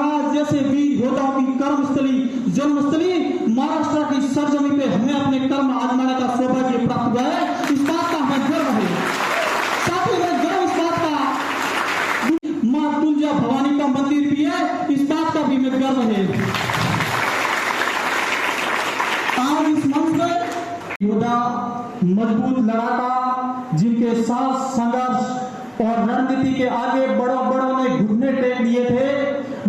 महाराज जैसे वीर योद्धाओं की कर्मस्थली, जन्मस्थली महाराष्ट्र की सरजमी पे हमें अपने कर्म आजमाने का सौभाग्य प्राप्त हुआ है। इस बात का हमें गर्व है। साथ ही में गर्व इस बात का, माँ तुलजा भवानी का मंदिर भी है, इस बात का भी हमें गर्व है। आज इस मंच पर योद्धा, मजबूत लड़ाका, जिनके साथ संघर्ष और रणनीति के आगे बड़ों ने घुटने टेक लिए थे,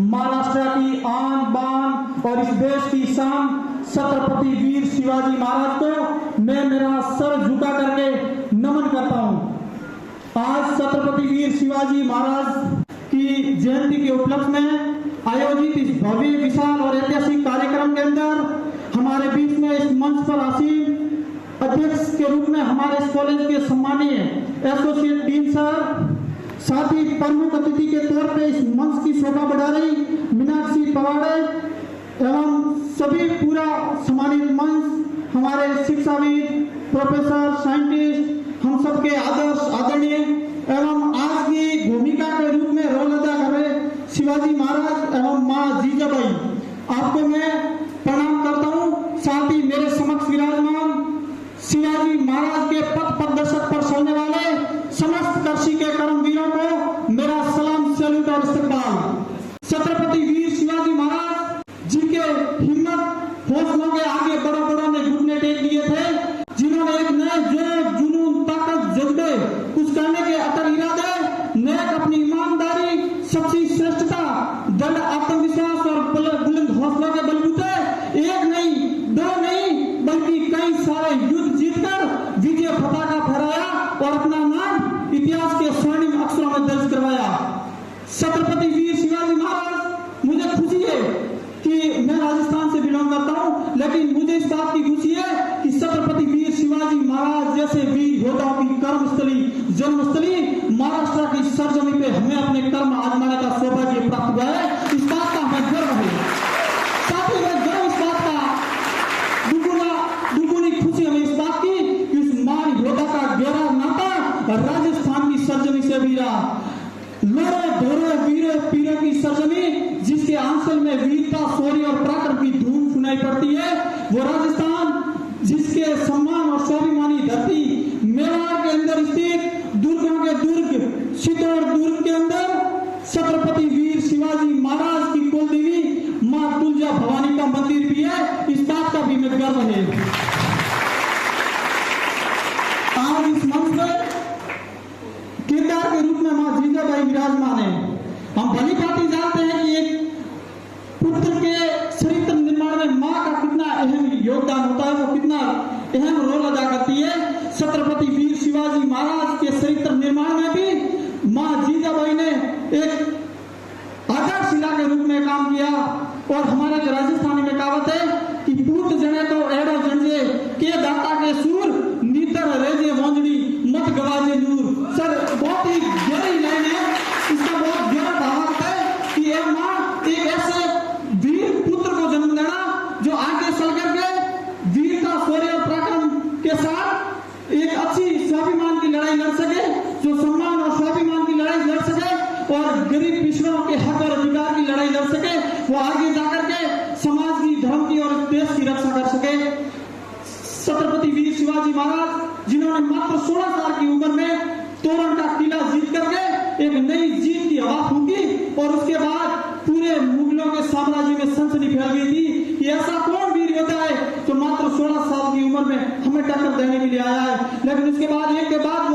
महाराष्ट्र की आन बान और इस देश की शान छत्रपति वीर शिवाजी महाराज को मैं मेरा सर झुका करके नमन करता हूं। आज छत्रपति वीर शिवाजी महाराज की जयंती के उपलक्ष्य में आयोजित इस भव्य, विशाल और ऐतिहासिक कार्यक्रम के अंदर हमारे बीच में इस मंच पर आसीन अध्यक्ष के रूप में हमारे इस कॉलेज के सम्मानीय एसोसिएट डीन सर, साथ ही प्रमुख अतिथि के तौर पे इस मंच की शोभा बढ़ा रही मीनाक्षी पवाड़े एवं सभी पूरा सम्मानित मंच, हमारे शिक्षाविद, प्रोफेसर, साइंटिस्ट, हम सबके आदर्श, आदरणीय एवं आज की भूमिका के रूप में रोल अदा कर रहे शिवाजी महाराज एवं माँ जीजाबाई, आपको मैं प्रणाम करता हूँ। साथ ही मेरे समक्ष विराजमान शिवाजी महाराज के पथ प्रदर्शक पर चलने वाले समस्त कृषि के कर्मवीरों को मेरा सलाम, सैल्यूट और इस्तकबाल। छत्रपति वीर शिवाजी महाराज जिनके हिम्मत हौसलों के आगे बड़ों ने घुटने टेक लिए थे, जिन्होंने एक नए जोश, जुनून, ताकत, जज्बे, कुछ करने के अटल इरादे, नेक अपनी ईमानदारी, सच्ची श्रेष्ठता, दृढ़ आत्मविश्वास और बुलंद हौसलों के बलबूते एक नहीं, दो नहीं, बल्कि कई सारे युद्ध जीतकर विजय पताका फहराया और अपना नाम इतिहास के स्वर्णिम अक्षरों में दर्ज करवाया। छत्रपति वीर शिवाजी महाराज, मुझे खुशी है कि मैं राजस्थान से बिलोंग करता हूं, लेकिन मुझे इस बात की खुशी है कि छत्रपति वीर शिवाजी महाराज जैसे वीर योद्धाओं की कर्मस्थली, जन्मस्थली महाराष्ट्र की सरजमी पे हमें अपने कर्म आजमाने का सौभाग्य प्राप्त हुआ है। इस बात का हमें गर्व है। साथ ही में गर्व इस बात का, दुगुनी खुशी हमें इस बात की कि उस महान योद्धा का गहरा नाता राजस्थान की सरजमी से भी रहा। लोरो धोरो वीरों पीरों की सरजमी, जिसके आंचल में वीरता, शौर्य और पराक्रम की धूम सुनाई पड़ती है, वो राजस्थान, जिसके सम्मान और स्वाभिमानी धरती मेवाड़ के अंदर स्थित दुर्गों के दुर्ग चित्तौड़ दुर्ग के अंदर छत्रपति वीर शिवाजी महाराज की कुलदेवी माँ तुलजा भवानी का मंदिर भी है। इस बात का भी मैं गर्व है। आज इस मंच पर किरदार के रूप में माँ जीजाबाई विराजमान है। हम भली भांति जानते हैं कि एक पुत्र के चरित्र निर्माण में माँ का कितना अहम योगदान होता है, वो कितना अहम रोल अदा करती है। छत्रपति वीर शिवाजी महाराज के चरित्र निर्माण में भी माँ जीजाबाई ने एक आधारशिला के रूप में काम किया। और हमारे जो राजस्थानी में कहावत है कि पूत जने तो एड़ो जंजे के दाता के सूर नीतर रेजे वंजड़ी मत गवाजे नूर। सर, बहुत ही गहरी लाइन है, इसका बहुत गहरा भावार्थ है कि एक माँ एक ऐसे वीर पुत्र को जन्म देना जो आगे चल करके वीरता, शौर्य और पराक्रम के साथ एक अच्छी स्वाभिमान की लड़ाई लड़ सके, जो सम्मान और स्वाभिमान की लड़ाई लड़ सके और गरीब पिछड़ों के हक और अधिकार की लड़ाई लड़ सके, वो आगे जाकर के समाज की, धर्म की और देश की रक्षा कर सके। छत्रपति वीर शिवाजी महाराज, जिन्होंने मात्र 16 साल की उम्र में तोरण का किला जीत करके एक नई जीत की हवा फूंकी और उसके बाद पूरे मुगलों के साम्राज्य में सनसनी फैल गई थी कि ऐसा कौन वीर योद्धा है जो मात्र 16 साल की उम्र में हमें टक्कर देने के लिए आया है। लेकिन उसके बाद एक के बाद